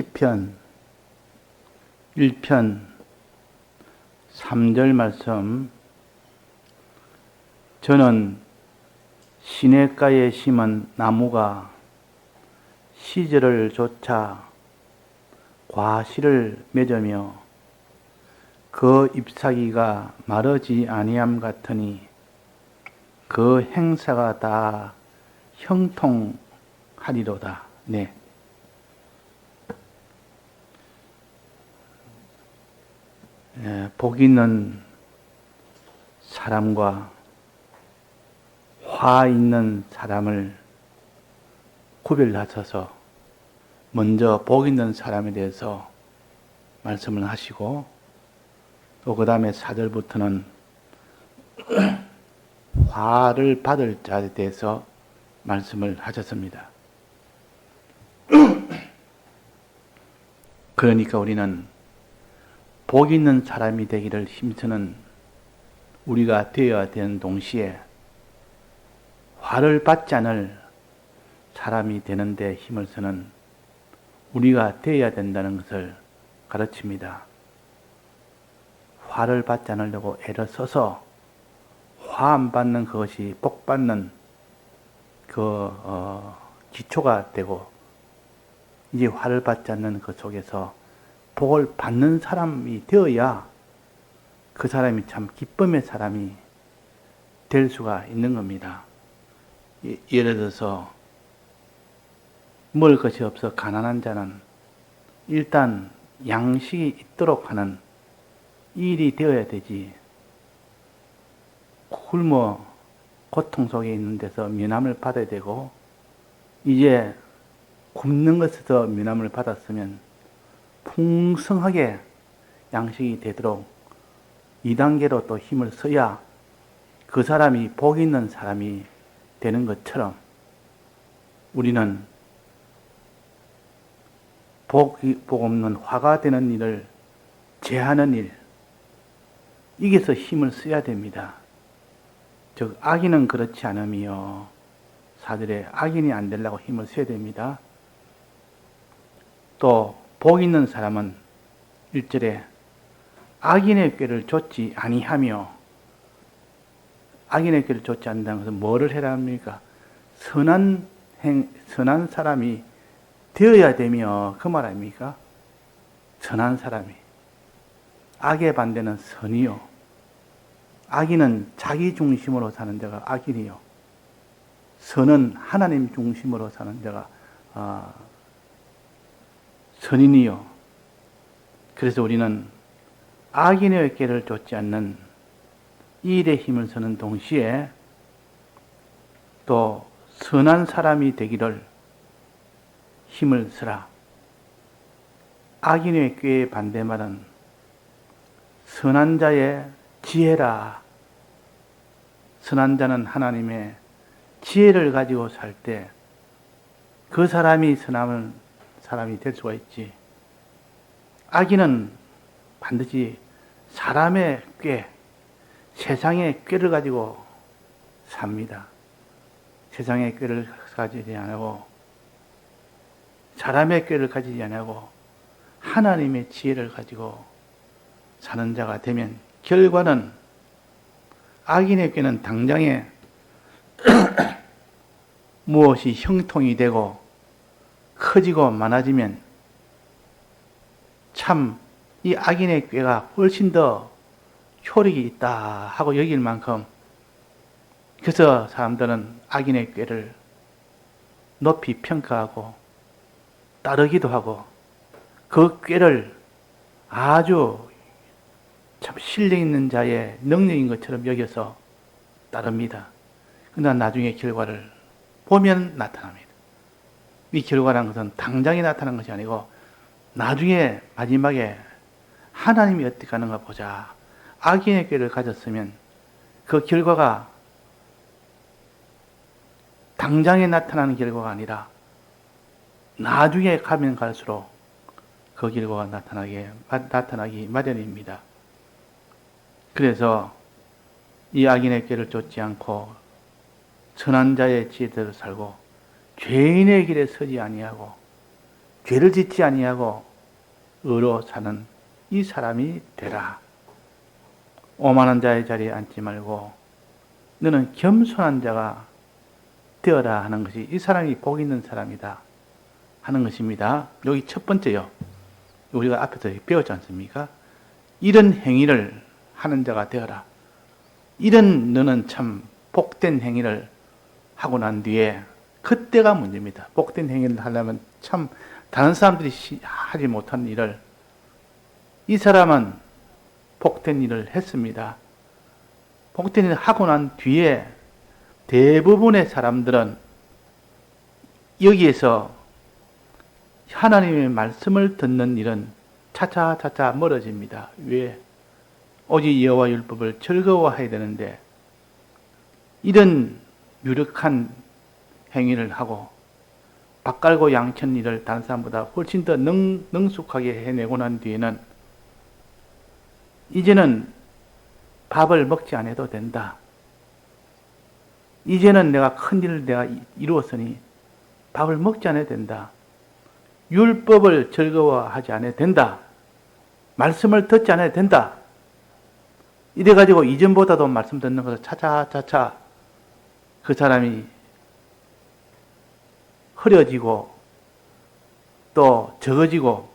시편 1편 3절 말씀. 저는 시냇가에 심은 나무가 시절을 쫓아 과실을 맺으며 그 잎사귀가 마르지 아니함 같으니 그 행사가 다 형통하리로다. 네. 복 있는 사람과 화 있는 사람을 구별하셔서 먼저 복 있는 사람에 대해서 말씀을 하시고, 또 그 다음에 4절부터는 화를 받을 자에 대해서 말씀을 하셨습니다. 그러니까 우리는 복 있는 사람이 되기를 힘쓰는 우리가 되어야 되는 동시에 화를 받지 않을 사람이 되는데 힘을 쓰는 우리가 되어야 된다는 것을 가르칩니다. 화를 받지 않으려고 애를 써서 화 안 받는 그것이 복 받는 기초가 되고, 이제 화를 받지 않는 그 속에서 복을 받는 사람이 되어야 그 사람이 참 기쁨의 사람이 될 수가 있는 겁니다. 예를 들어서 먹을 것이 없어 가난한 자는 일단 양식이 있도록 하는 일이 되어야 되지, 굶어 고통 속에 있는 데서 면함을 받아야 되고, 이제 굶는 것에서 면함을 받았으면 풍성하게 양식이 되도록 2단계로 또 힘을 써야 그 사람이 복 있는 사람이 되는 것처럼, 우리는 복 없는 화가 되는 일을 제하는 일, 여기서 힘을 써야 됩니다. 즉 악인은 그렇지 않으며, 4절에 악인이 안 되려고 힘을 써야 됩니다. 또 복 있는 사람은 1절에 악인의 꾀를 좇지 아니하며, 악인의 꾀를 좇지 않는다는 것은 뭐를 해라 합니까? 선한 사람이 되어야 되며, 그 말 아닙니까? 선한 사람이. 악의 반대는 선이요. 악인은 자기 중심으로 사는 자가 악인이요, 선은 하나님 중심으로 사는 자가 선인이요. 그래서 우리는 악인의 꾀를 좇지 않는 이 일에 힘을 쓰는 동시에 또 선한 사람이 되기를 힘을 쓰라. 악인의 꾀의 반대말은 선한 자의 지혜라. 선한 자는 하나님의 지혜를 가지고 살 때 그 사람이 선한 사람이 될 수가 있지, 악인은 반드시 사람의 꾀, 세상의 꾀를 가지고 삽니다. 세상의 꾀를 가지지 않고, 사람의 꾀를 가지지 않고 하나님의 지혜를 가지고 사는 자가 되면 결과는, 악인의 꾀는 당장에 무엇이 형통이 되고 커지고 많아지면 참 이 악인의 꾀가 훨씬 더 효력이 있다 하고 여길 만큼, 그래서 사람들은 악인의 꾀를 높이 평가하고 따르기도 하고, 그 꾀를 아주 참 실력 있는 자의 능력인 것처럼 여겨서 따릅니다. 그러나 나중에 결과를 보면 나타납니다. 이 결과라는 것은 당장에 나타난 것이 아니고 나중에 마지막에 하나님이 어떻게 하는가 보자. 악인의 꾀를 가졌으면 그 결과가 당장에 나타나는 결과가 아니라 나중에 가면 갈수록 그 결과가 나타나기 마련입니다. 그래서 이 악인의 꾀를 좇지 않고 선한 자의 지혜대로 살고 죄인의 길에 서지 아니하고 죄를 짓지 아니하고 의로 사는 이 사람이 되라. 오만한 자의 자리에 앉지 말고 너는 겸손한 자가 되어라 하는 것이 이 사람이 복 있는 사람이다 하는 것입니다. 여기 첫 번째요. 우리가 앞에서 배웠지 않습니까? 이런 행위를 하는 자가 되어라. 이런 너는 참 복된 행위를 하고 난 뒤에 그때가 문제입니다. 복된 행위를 하려면 참 다른 사람들이 하지 못한 일을 이 사람은 복된 일을 했습니다. 복된 일을 하고 난 뒤에 대부분의 사람들은 여기에서 하나님의 말씀을 듣는 일은 차차차차 멀어집니다. 왜? 오직 여호와 율법을 즐거워해야 되는데 이런 유력한 행위를 하고 밭갈고 양천 일을 다른 사람보다 훨씬 더 능숙하게 해내고 난 뒤에는 이제는 밥을 먹지 않아도 된다. 이제는 내가 큰 일을 내가 이루었으니 밥을 먹지 않아도 된다. 율법을 즐거워하지 않아도 된다. 말씀을 듣지 않아도 된다. 이래가지고 이전보다도 말씀 듣는 것을 차차차차 그 사람이 흐려지고 또 적어지고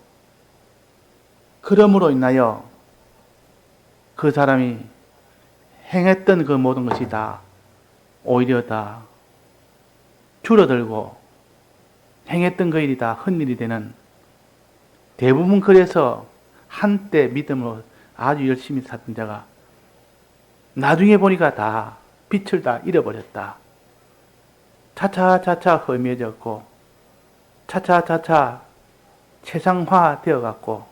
그러므로 인하여 그 사람이 행했던 그 모든 것이 다 오히려 다 줄어들고 행했던 그 일이 다 헛일이 되는 대부분 그래서 한때 믿음으로 아주 열심히 살던 자가 나중에 보니까 다 빛을 다 잃어버렸다. 차차차차 험해졌고 차차차차 세상화 되어갔고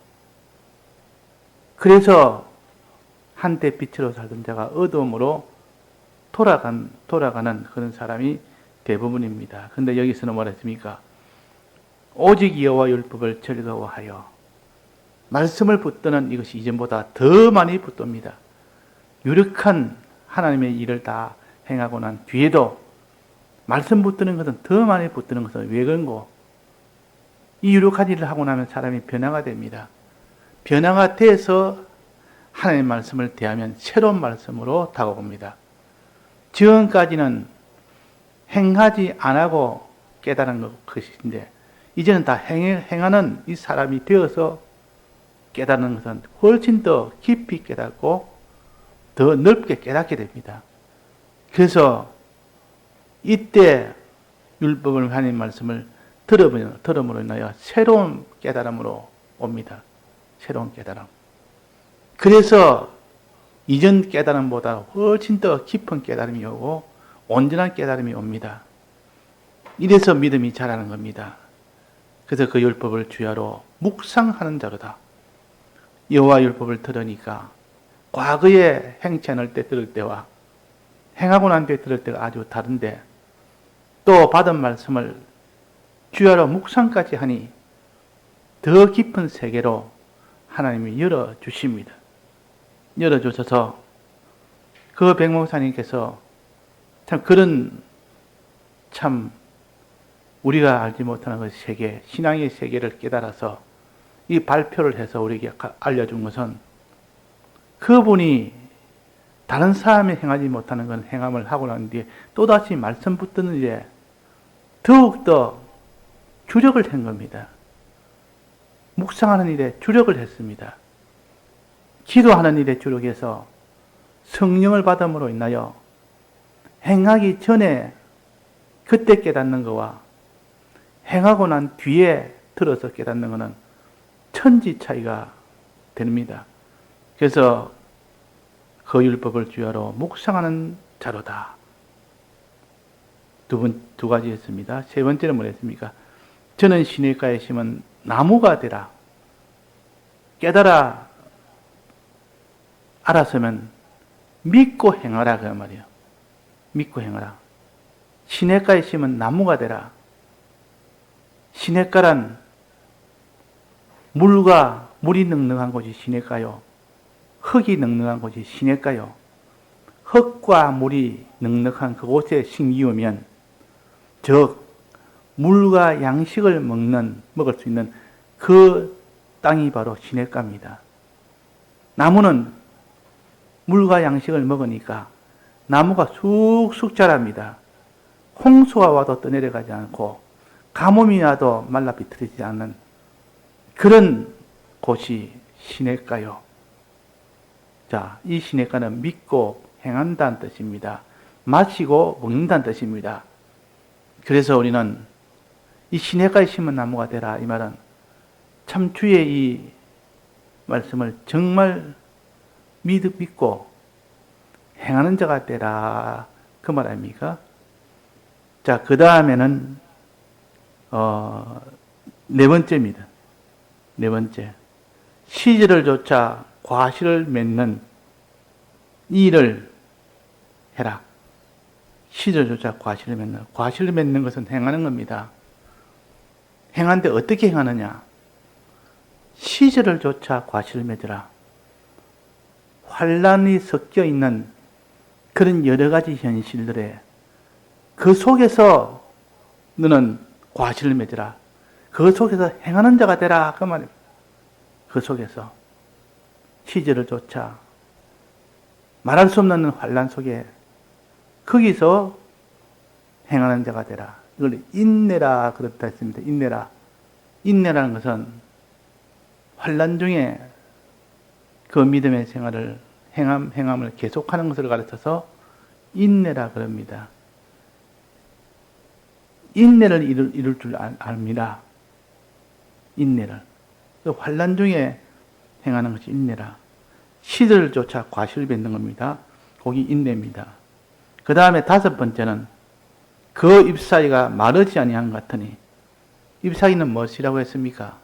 그래서 한때 빛으로 살던 자가 어두움으로 돌아가는 그런 사람이 대부분입니다. 그런데 여기서는 뭐라 했습니까? 오직 여호와 율법을 즐거워하여 말씀을 붙드는 이것이 이전보다 더 많이 붙듭니다. 유력한 하나님의 일을 다 행하고 난 뒤에도 말씀 붙드는 것은 더 많이 붙드는 것은 왜 그런고? 이 유력한 일을 하고 나면 사람이 변화가 됩니다. 변화가 돼서 하나님의 말씀을 대하면 새로운 말씀으로 다가옵니다. 지금까지는 행하지 않고 깨달은 것인데 이제는 다 행하는 이 사람이 되어서 깨닫는 것은 훨씬 더 깊이 깨닫고 더 넓게 깨닫게 됩니다. 그래서 이때 율법을 하나님 말씀을 들음으로 인하여 새로운 깨달음으로 옵니다. 새로운 깨달음. 그래서 이전 깨달음보다 훨씬 더 깊은 깨달음이 오고 온전한 깨달음이 옵니다. 이래서 믿음이 자라는 겁니다. 그래서 그 율법을 주야로 묵상하는 자로다. 여호와 율법을 들으니까 과거에 행치 않을 때 들을 때와 행하고 난 뒤에 들을 때가 아주 다른데 또 받은 말씀을 주야로 묵상까지 하니 더 깊은 세계로 하나님이 열어주십니다. 열어주셔서 그 백목사님께서 참 그런 참 우리가 알지 못하는 그 세계, 신앙의 세계를 깨달아서 이 발표를 해서 우리에게 알려준 것은 그분이 다른 사람이 행하지 못하는 건 행함을 하고 난 뒤에 또다시 말씀 붙드는 일에 더욱더 주력을 한 겁니다. 묵상하는 일에 주력을 했습니다. 기도하는 일에 주력해서 성령을 받음으로 인하여 행하기 전에 그때 깨닫는 것과 행하고 난 뒤에 들어서 깨닫는 것은 천지 차이가 됩니다. 그래서 그 율법을 주야로 묵상하는 자로다. 두 가지 했습니다. 세 번째는 뭐랬습니까? 저는 시냇가에 심은 나무가 되라. 깨달아 알았으면 믿고 행하라 그 말이에요. 믿고 행하라. 시냇가에 심은 나무가 되라. 시냇가란 물이 넉넉한 곳이 시냇가요. 흙이 넉넉한 곳이 시냇가요. 흙과 물이 넉넉한 그곳에 심기우면 즉 물과 양식을 먹을 수 있는 그 땅이 바로 시냇가입니다. 나무는 물과 양식을 먹으니까 나무가 쑥쑥 자랍니다. 홍수가 와도 떠내려가지 않고 가뭄이 와도 말라 비틀어지지 않는 그런 곳이 시냇가요. 자, 이 시냇가는 믿고 행한다는 뜻입니다. 마시고 먹는다는 뜻입니다. 그래서 우리는 이 시냇가에 심은 나무가 되라, 이 말은 참 주의 이 말씀을 정말 믿고 행하는 자가 되라, 그 말 아닙니까? 자, 그 다음에는 네 번째입니다. 네 번째, 시절을 쫓아 과실을 맺는 일을 해라. 시절을 쫓아 과실을 맺는 것은 행하는 겁니다. 행하는데 어떻게 행하느냐? 시절을 쫓아 과실을 맺으라. 환란이 섞여 있는 그런 여러 가지 현실들에 그 속에서 너는 과실을 맺으라. 그 속에서 행하는 자가 되라, 그 말입니다. 그 속에서 시절을 쫓아 말할 수 없는 환란 속에 거기서 행하는 자가 되라. 이걸 인내라 그렇다 했습니다. 인내라. 인내라는 것은 환란 중에 그 믿음의 생활을 행함을 계속하는 것을 가르쳐서 인내라 그럽니다. 인내를 이룰 줄 압니다. 인내를. 그 환란 중에 행하는 것이 인내라. 시들을 쫓아 과실을 맺는 겁니다. 거기 인내입니다. 그 다음에 다섯 번째는 그 잎사귀가 마르지 아니한 것 같으니, 잎사귀는 무엇이라고 했습니까?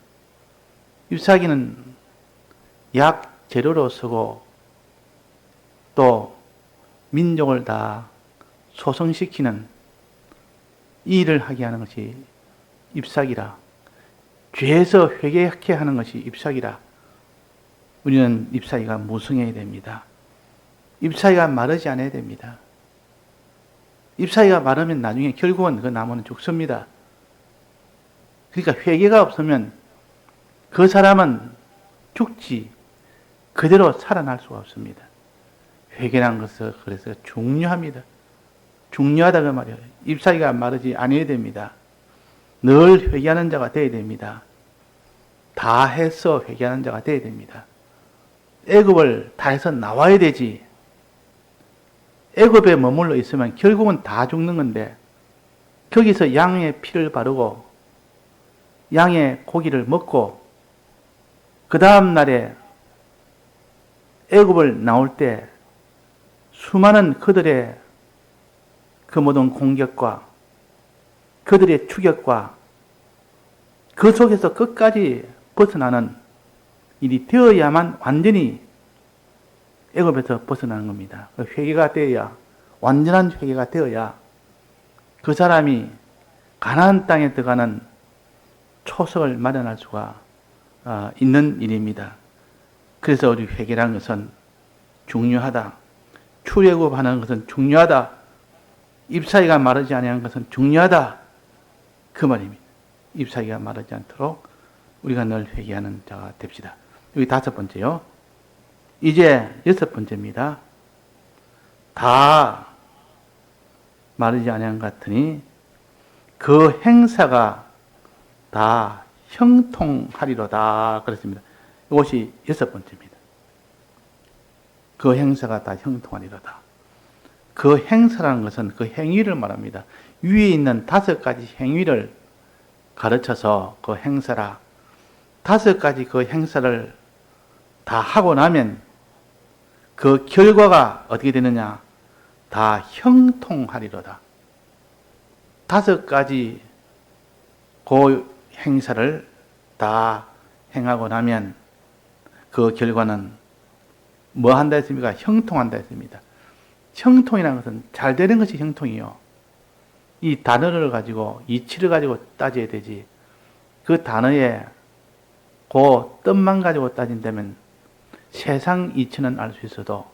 잎사귀는 약 재료로 쓰고 또 민족을 다 소성시키는 이 일을 하게 하는 것이 잎사귀라. 죄에서 회개케 하는 것이 잎사귀라. 우리는 잎사귀가 무성해야 됩니다. 잎사귀가 마르지 않아야 됩니다. 잎사귀가 마르면 나중에 결국은 그 나무는 죽습니다. 그러니까 회개가 없으면 그 사람은 죽지 그대로 살아날 수가 없습니다. 회개란 것은 그래서 중요합니다. 중요하다 그 말이에요. 잎사귀가 마르지 않아야 됩니다. 늘 회개하는 자가 되어야 됩니다. 다 해서 회개하는 자가 되어야 됩니다. 애굽을 다 해서 나와야 되지. 애굽에 머물러 있으면 결국은 다 죽는 건데 거기서 양의 피를 바르고 양의 고기를 먹고 그 다음 날에 애굽을 나올 때 수많은 그들의 그 모든 공격과 그들의 추격과 그 속에서 끝까지 벗어나는 일이 되어야만 완전히 애굽에서 벗어나는 겁니다. 회개가 되어야, 완전한 회개가 되어야 그 사람이 가나안 땅에 들어가는 초석을 마련할 수가 있는 일입니다. 그래서 우리 회개라는 것은 중요하다. 출애굽하는 것은 중요하다. 잎사귀가 마르지 아니하는 것은 중요하다. 그 말입니다. 잎사귀가 마르지 않도록 우리가 늘 회개하는 자가 됩시다. 여기 다섯 번째요. 이제 여섯 번째입니다. 다 마르지 아니한 것 같으니 그 행사가 다 형통하리로다 그랬습니다. 이것이 여섯 번째입니다. 그 행사가 다 형통하리로다. 그 행사라는 것은 그 행위를 말합니다. 위에 있는 다섯 가지 행위를 가르쳐서 그 행사라. 다섯 가지 그 행사를 다 하고 나면 그 결과가 어떻게 되느냐? 다 형통하리로다. 다섯 가지 그 행사를 다 행하고 나면 그 결과는 뭐 한다 했습니까? 형통한다 했습니다. 형통이라는 것은 잘 되는 것이 형통이요. 이 단어를 가지고 이치를 가지고 따져야 되지. 그 단어에 그 뜻만 가지고 따진다면 세상 이치는 알 수 있어도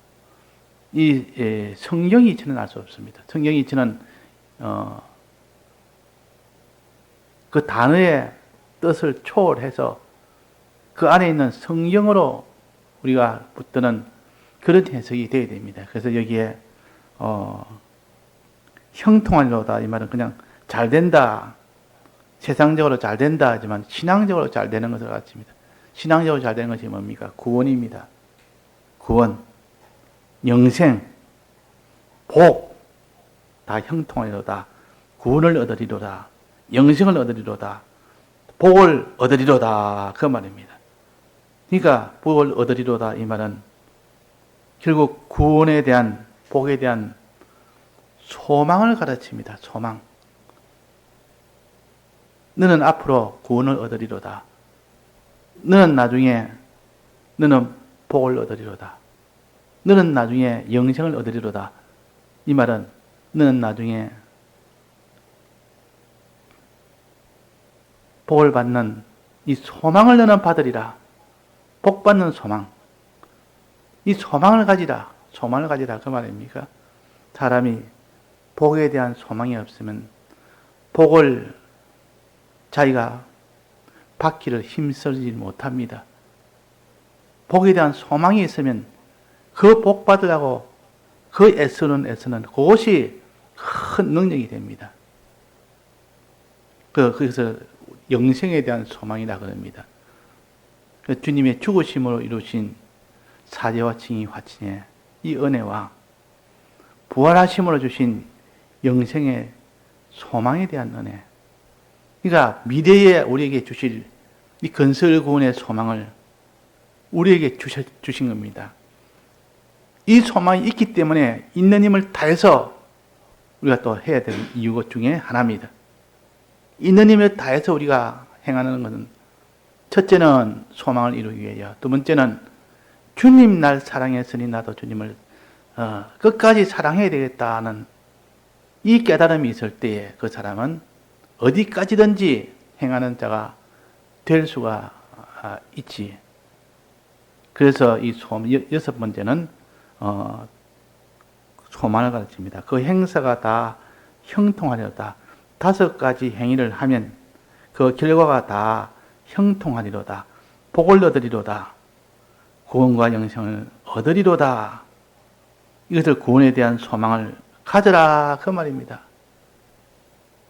이 성경 이치는 알 수 없습니다. 성경 이치는 그 단어의 뜻을 초월해서 그 안에 있는 성경으로 우리가 붙드는 그런 해석이 되어야 됩니다. 그래서 여기에 형통하리로다 이 말은 그냥 잘 된다, 세상적으로 잘 된다 하지만 신앙적으로 잘 되는 것을 가르칩니다. 신앙적으로 잘 되는 것이 뭡니까? 구원입니다. 구원, 영생, 복, 다 형통하리로다. 구원을 얻으리로다. 영생을 얻으리로다. 복을 얻으리로다. 그 말입니다. 그러니까 복을 얻으리로다 이 말은 결국 구원에 대한, 복에 대한 소망을 가르칩니다. 소망. 너는 앞으로 구원을 얻으리로다. 너는 나중에 너는 복을 얻으리로다. 너는 나중에 영생을 얻으리로다. 이 말은 너는 나중에 복을 받는 이 소망을 너는 받으리라. 복 받는 소망. 이 소망을 가지라. 소망을 가지라. 그 말입니까? 사람이 복에 대한 소망이 없으면 복을 자기가 받기를 힘쓰지 못합니다. 복에 대한 소망이 있으면 그 복 받으려고 그 애쓰는 그것이 큰 능력이 됩니다. 그래서 영생에 대한 소망이라 그럽니다. 주님의 죽으심으로 이루신 사죄와 칭의 화친의 이 은혜와 부활하심으로 주신 영생의 소망에 대한 은혜. 그러니까 미래에 우리에게 주실 이 건설 구원의 소망을 우리에게 주신 겁니다. 이 소망이 있기 때문에 있는 힘을 다해서 우리가 또 해야 되는 이유 중에 하나입니다. 있는 힘을 다해서 우리가 행하는 것은 첫째는 소망을 이루기 위하여, 두 번째는 주님 날 사랑했으니 나도 주님을 끝까지 사랑해야 되겠다는 이 깨달음이 있을 때에 그 사람은 어디까지든지 행하는 자가 될 수가 있지. 그래서 이 여섯 번째는 소망을 가르칩니다. 그 행사가 다 형통하리로다. 다섯 가지 행위를 하면 그 결과가 다 형통하리로다. 복을 얻으리로다. 구원과 영생을 얻으리로다. 이것을 구원에 대한 소망을 가져라 그 말입니다.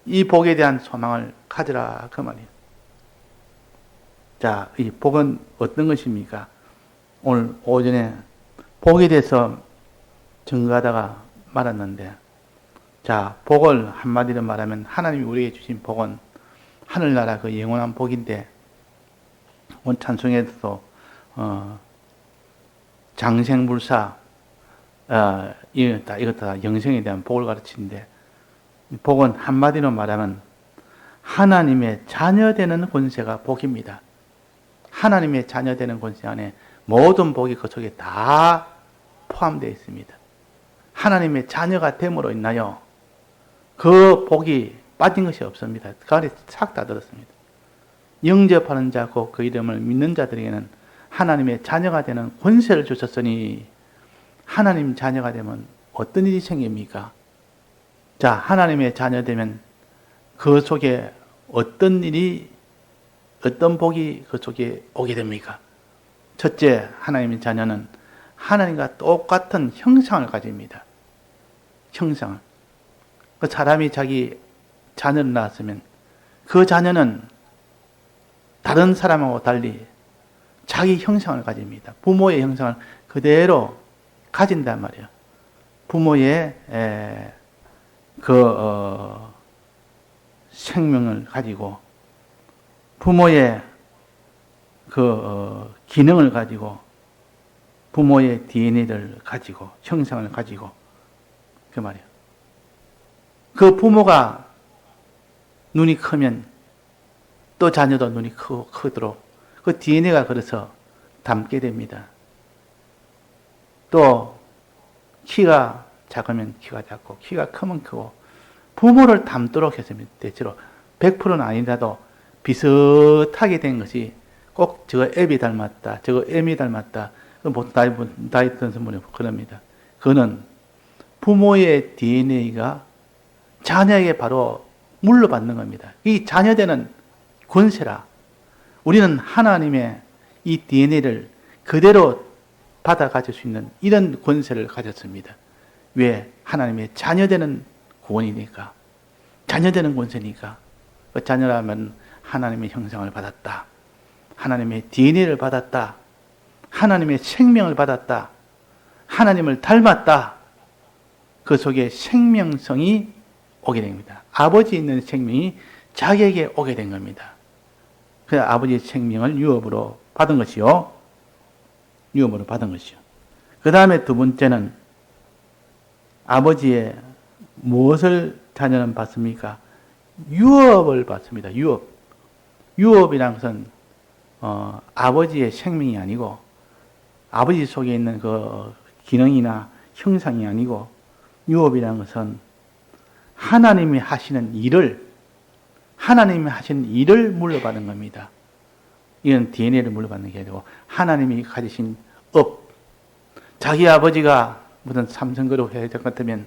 이 복에 대한 소망을 가져라 그 말이에요. 자, 이 복은 어떤 것입니까? 오늘 오전에 복에 대해서 증거하다가 말았는데, 자, 복을 한마디로 말하면 하나님이 우리에게 주신 복은 하늘나라 그 영원한 복인데, 오늘 찬송에서도 장생불사 이것 다 영생에 대한 복을 가르치는데, 복은 한마디로 말하면 하나님의 자녀되는 권세가 복입니다. 하나님의 자녀되는 권세 안에 모든 복이 그 속에 다 포함되어 있습니다. 하나님의 자녀가 됨으로 인하여 그 복이 빠진 것이 없습니다. 그 안에 싹 다 들었습니다. 영접하는 자, 곧 그 이름을 믿는 자들에게는 하나님의 자녀가 되는 권세를 주셨으니, 하나님 자녀가 되면 어떤 일이 생깁니까? 자, 하나님의 자녀 되면 그 속에 어떤 일이, 어떤 복이 그 속에 오게 됩니까? 첫째, 하나님의 자녀는 하나님과 똑같은 형상을 가집니다. 형상을. 그 사람이 자기 자녀를 낳았으면 그 자녀는 다른 사람하고 달리 자기 형상을 가집니다. 부모의 형상을 그대로 가진단 말이에요. 부모의 생명을 가지고, 부모의 기능을 가지고, 부모의 DNA를 가지고, 형상을 가지고, 그 말이에요. 그 부모가 눈이 크면 또 자녀도 눈이 크도록 그 DNA가 그래서 닮게 됩니다. 또 키가 작으면 키가 작고, 키가 크면 크고, 부모를 닮도록 했습니다. 대체로 100%는 아니라도 비슷하게 된 것이 꼭 저거 앱이 닮았다, 저거 M이 닮았다, 보통 나이 든 분이 그럽니다. 그거는 부모의 DNA가 자녀에게 바로 물러받는 겁니다. 이 자녀되는 권세라. 우리는 하나님의 이 DNA를 그대로 받아 가질 수 있는 이런 권세를 가졌습니다. 왜? 하나님의 자녀되는 구원이니까. 자녀되는 권세니까. 그 자녀라면 하나님의 형상을 받았다. 하나님의 DNA를 받았다. 하나님의 생명을 받았다. 하나님을 닮았다. 그 속에 생명성이 오게 됩니다. 아버지 있는 생명이 자기에게 오게 된 겁니다. 그 아버지의 생명을 유업으로 받은 것이요. 유업으로 받은 것이요. 그 다음에 두 번째는 아버지의 무엇을 자녀는 받습니까? 유업을 받습니다. 유업. 유업이란 것은 아버지의 생명이 아니고 아버지 속에 있는 그 기능이나 형상이 아니고 유업이라는 것은 하나님이 하시는 일을 물려받은 겁니다. 이건 DNA를 물려받는 게 아니고 하나님이 가지신 업. 자기 아버지가 무슨 삼성그룹 회장 같으면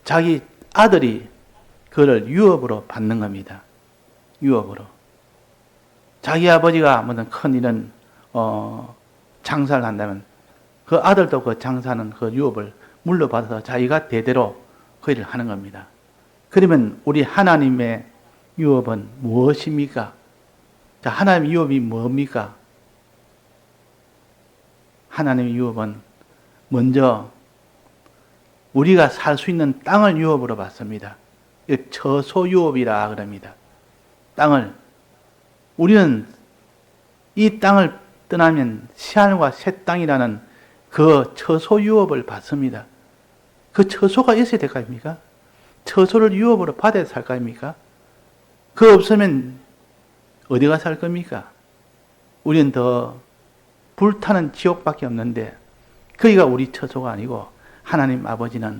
자기 아들이 그를 유업으로 받는 겁니다. 유업으로. 자기 아버지가 무슨 큰 이런 장사를 한다면 그 아들도 그 장사는 그 유업을 물려받아서 자기가 대대로 그 일을 하는 겁니다. 그러면 우리 하나님의 유업은 무엇입니까? 자, 하나님의 유업이 뭡니까? 하나님의 유업은 먼저 우리가 살 수 있는 땅을 유업으로 받습니다. 처소유업이라 그럽니다. 땅을. 우리는 이 땅을 떠나면 새하늘과 새 땅이라는 그 처소유업을 받습니다. 그 처소가 있어야 될 거 아닙니까? 처소를 유업으로 받아야 살 거 아닙니까? 그 없으면 어디가 살 겁니까? 우리는 더 불타는 지옥밖에 없는데 거기가 우리 처소가 아니고 하나님 아버지는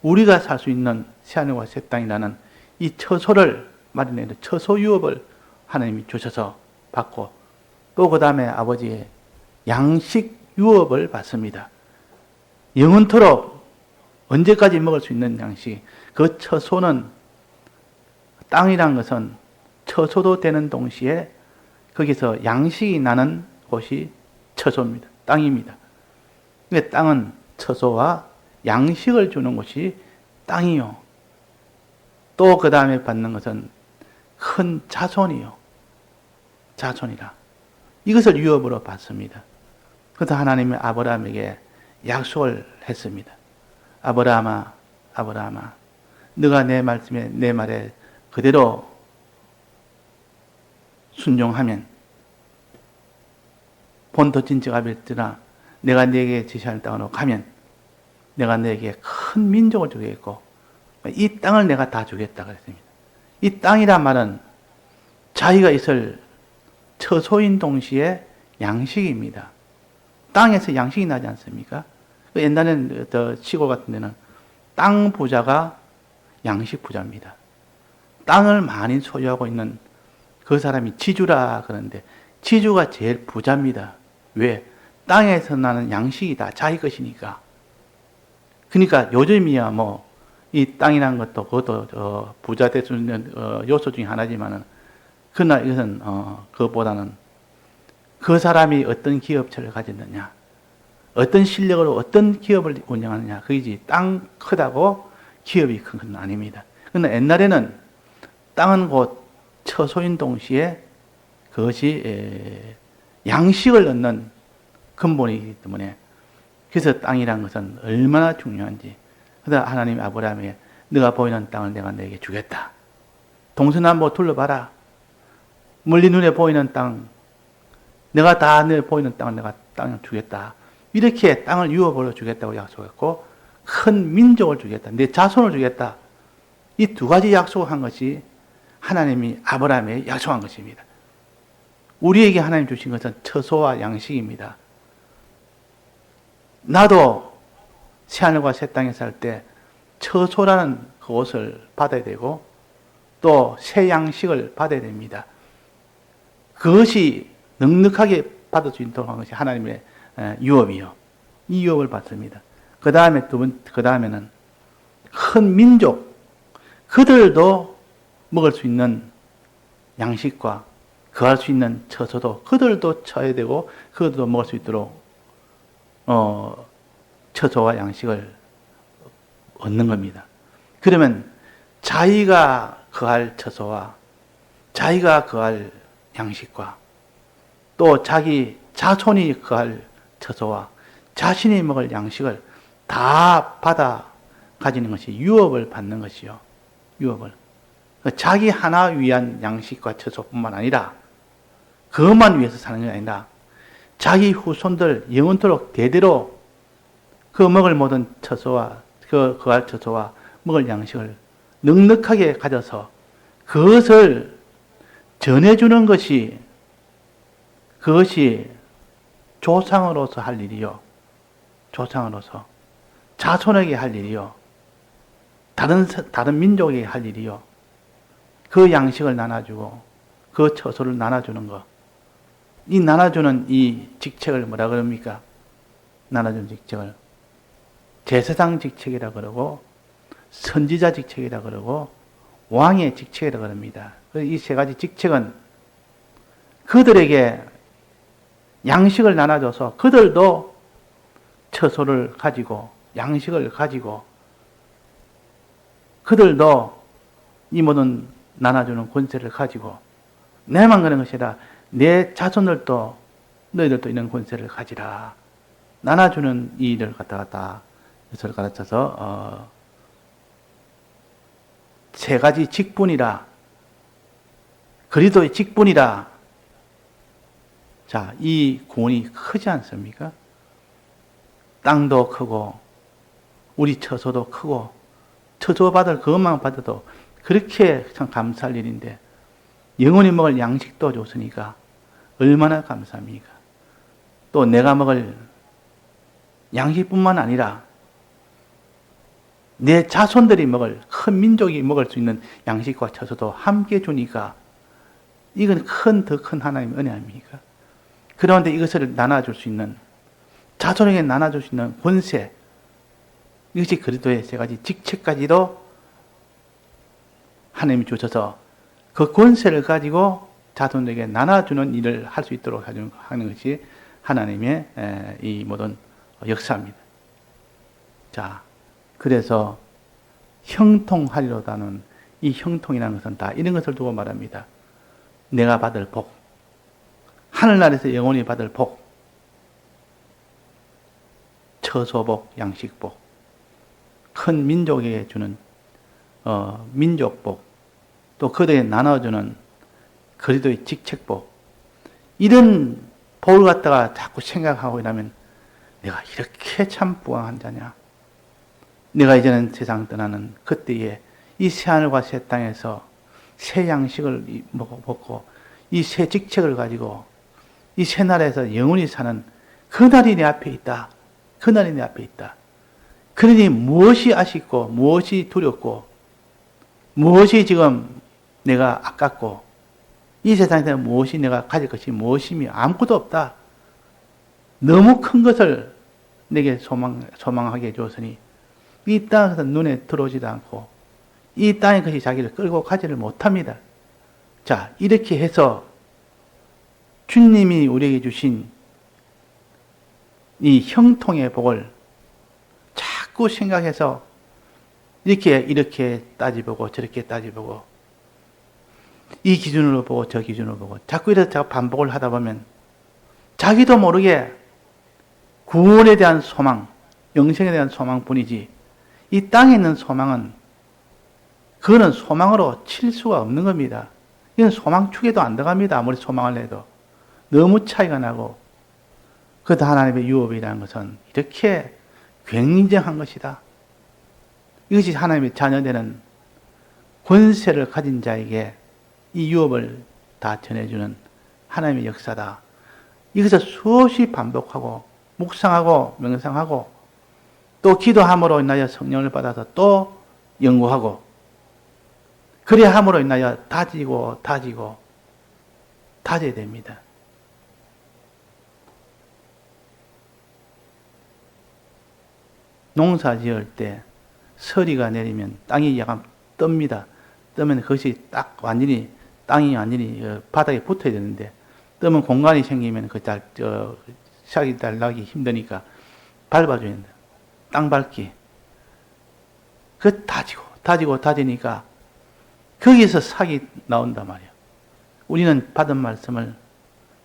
우리가 살 수 있는 새하늘과 새 땅이라는 이 처소를 마련해서 처소 유업을 하나님이 주셔서 받고 또 그 다음에 아버지의 양식 유업을 받습니다. 영원토록 언제까지 먹을 수 있는 양식. 그 처소는 땅이란 것은 처소도 되는 동시에 거기서 양식이 나는 곳이 처소입니다. 땅입니다. 땅은 처소와 양식을 주는 곳이 땅이요. 또 그 다음에 받는 것은 큰 자손이요. 자손이라. 이것을 유업으로 받습니다. 그래서 하나님이 아브라함에게 약속을 했습니다. 아브라함아, 너가 내 말에 그대로 순종하면 본토진지가 될지라 내가 네게 지시하는 땅으로 가면 내가 네게 큰 민족을 주겠고 이 땅을 내가 다 주겠다 그랬습니다. 이 땅이란 말은 자기가 있을 처소인 동시에 양식입니다. 땅에서 양식이 나지 않습니까? 옛날에는 시골 같은 데는 땅 부자가 양식 부자입니다. 땅을 많이 소유하고 있는 그 사람이 지주라 그러는데 지주가 제일 부자입니다. 왜? 땅에서 나는 양식이 다 자기 것이니까. 그러니까 요즘이야 이 땅이라는 것도 그것도 부자 될 수 있는 요소 중에 하나지만은 그러나 이것은 그것보다는 그 사람이 어떤 기업체를 가졌느냐, 어떤 실력으로 어떤 기업을 운영하느냐, 그이지 땅 크다고 기업이 큰 건 아닙니다. 그러나 옛날에는 땅은 곧 처소인 동시에 그것이 양식을 얻는 근본이기 때문에 그래서 땅이란 것은 얼마나 중요한지. 그래서 하나님 아브라함에게 네가 보이는 땅을 내가 너에게 주겠다. 동서남북 둘러봐라. 멀리 눈에 보이는 땅, 내가 다 눈에 보이는 땅을 내가 땅을 주겠다. 이렇게 땅을 유업으로 주겠다고 약속했고 큰 민족을 주겠다. 내 자손을 주겠다. 이 두 가지 약속을 한 것이 하나님이 아브라함에게 약속한 것입니다. 우리에게 하나님 주신 것은 처소와 양식입니다. 나도 새하늘과 새 땅에 살 때 처소라는 그것을 받아야 되고 또 새 양식을 받아야 됩니다. 그것이 넉넉하게 받을 수 있도록 한 것이 하나님의 유업이요. 이 유업을 받습니다. 그 다음에는 큰 민족, 그들도 먹을 수 있는 양식과 거할 수 있는 처소도 그들도 쳐야 되고 그들도 먹을 수 있도록 처소와 양식을 얻는 겁니다. 그러면 자기가 거할 처소와 자기가 거할 양식과 또 자기 자손이 거할 처소와 자신이 먹을 양식을 다 받아 가지는 것이 유업을 받는 것이요. 유업을. 자기 하나 위한 양식과 처소뿐만 아니라 그것만 위해서 사는 게 아니라 자기 후손들 영원토록 대대로 그 먹을 모든 처소와 거할 처소와 먹을 양식을 넉넉하게 가져서 그것을 전해주는 것이 그것이 조상으로서 할 일이요. 조상으로서 자손에게 할 일이요. 다른 민족에게 할 일이요. 그 양식을 나눠주고 그 처소를 나눠주는 것. 이 나눠주는 이 직책을 뭐라 그럽니까? 나눠주는 직책을 제사장 직책이라 그러고 선지자 직책이라 그러고 왕의 직책이라 그럽니다. 이 세 가지 직책은 그들에게 양식을 나눠줘서 그들도 처소를 가지고 양식을 가지고 그들도 이 모든 나눠주는 권세를 가지고 내만 그런 것이 아니라 내 자손들도 너희들도 이런 권세를 가지라. 나눠주는 이 일을 갖다가 이것을 가르쳐서 세 가지 직분이라 그리스도의 직분이라. 자, 이 구원이 크지 않습니까? 땅도 크고 우리 처소도 크고 처소 받을 그것만 받아도 그렇게 참 감사할 일인데 영원히 먹을 양식도 줬으니까 얼마나 감사합니까? 또 내가 먹을 양식뿐만 아니라 내 자손들이 먹을 큰 민족이 먹을 수 있는 양식과 처소도 함께 주니까 이건 더 큰 하나님의 은혜 아닙니까? 그런데 이것을 나눠줄 수 있는 자손에게 나눠줄 수 있는 권세 이것이 그리스도의 세 가지 직책까지도 하나님이 주셔서 그 권세를 가지고 자손에게 나눠주는 일을 할 수 있도록 하는 것이 하나님의 이 모든 역사입니다. 자, 그래서 형통하리로다는 이 형통이라는 것은 다 이런 것을 두고 말합니다. 내가 받을 복, 하늘나라에서 영원히 받을 복, 처소복, 양식복, 큰 민족에게 주는 민족복, 또 그들에게 나눠주는 그리스도의 직책복, 이런 복을 갖다가 자꾸 생각하고 이러면 내가 이렇게 참 부강한 자냐? 내가 이제는 세상 떠나는 그때에 이 새하늘과 새 땅에서 새 양식을 먹고 이 새 직책을 가지고 이 새 나라에서 영원히 사는 그날이 내 앞에 있다. 그날이 내 앞에 있다. 그러니 무엇이 아쉽고 무엇이 두렵고 무엇이 지금 내가 아깝고 이 세상에서 무엇이 내가 가질 것이 무엇이며 아무것도 없다. 너무 큰 것을 내게 소망하게 해주었으니 이 땅에서 눈에 들어오지도 않고 이 땅의 것이 자기를 끌고 가지를 못합니다. 자, 이렇게 해서 주님이 우리에게 주신 이 형통의 복을 자꾸 생각해서 이렇게 따지보고 저렇게 따지보고 이 기준으로 보고 저 기준으로 보고 자꾸 이렇게 반복을 하다 보면 자기도 모르게 구원에 대한 소망, 영생에 대한 소망뿐이지 이 땅에 있는 소망은 그거는 소망으로 칠 수가 없는 겁니다. 이건 소망 축에도 안 들어갑니다. 아무리 소망을 해도. 너무 차이가 나고 그다 하나님의 유업이라는 것은 이렇게 굉장한 것이다. 이것이 하나님의 자녀되는 권세를 가진 자에게 이 유업을 다 전해주는 하나님의 역사다. 이것을 수없이 반복하고 묵상하고 명상하고 또 기도함으로 인하여 성령을 받아서 또 연구하고 그래야 함으로 인하여 다져야 됩니다. 농사 지을 때 서리가 내리면 땅이 약간 뜹니다. 뜨면 그것이 딱 완전히 땅이 완전히 바닥에 붙어야 되는데 뜨면 공간이 생기면 샥이 잘 나기 힘드니까 밟아줘야 된다. 땅 밟기. 그 다지니까 거기서 삭이 나온단 말이에요. 우리는 받은 말씀을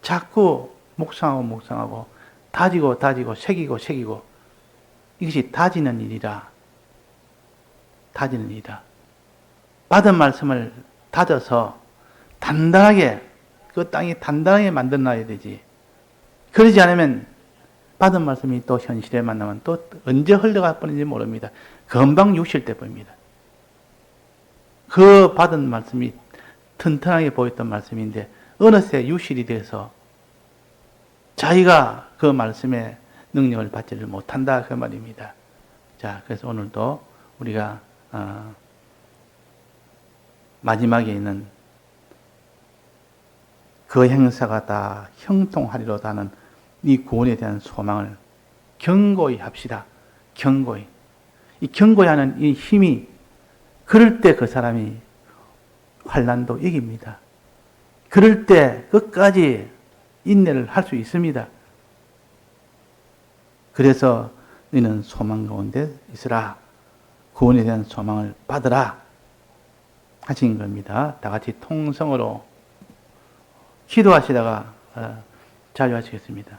자꾸 묵상하고 다지고 새기고 이것이 다지는 일이라. 받은 말씀을 다져서 단단하게 그 땅이 단단하게 만들어놔야 되지. 그러지 않으면 받은 말씀이 또 현실에 만나면 또 언제 흘러가 버리는지 모릅니다. 금방 육실 때 보입니다. 그 받은 말씀이 튼튼하게 보였던 말씀인데 어느새 유실이 돼서 자기가 그 말씀의 능력을 받지를 못한다 그 말입니다. 자, 그래서 오늘도 우리가 마지막에 있는 그 행사가 다 형통하리로다는 이 구원에 대한 소망을 견고히 합시다. 견고히. 이 견고히 하는 이 힘이 그럴 때 그 사람이 환난도 이깁니다. 그럴 때 끝까지 인내를 할 수 있습니다. 그래서 너는 소망 가운데 있으라. 구원에 대한 소망을 받으라. 하신 겁니다. 다 같이 통성으로 기도하시다가 자유하시겠습니다.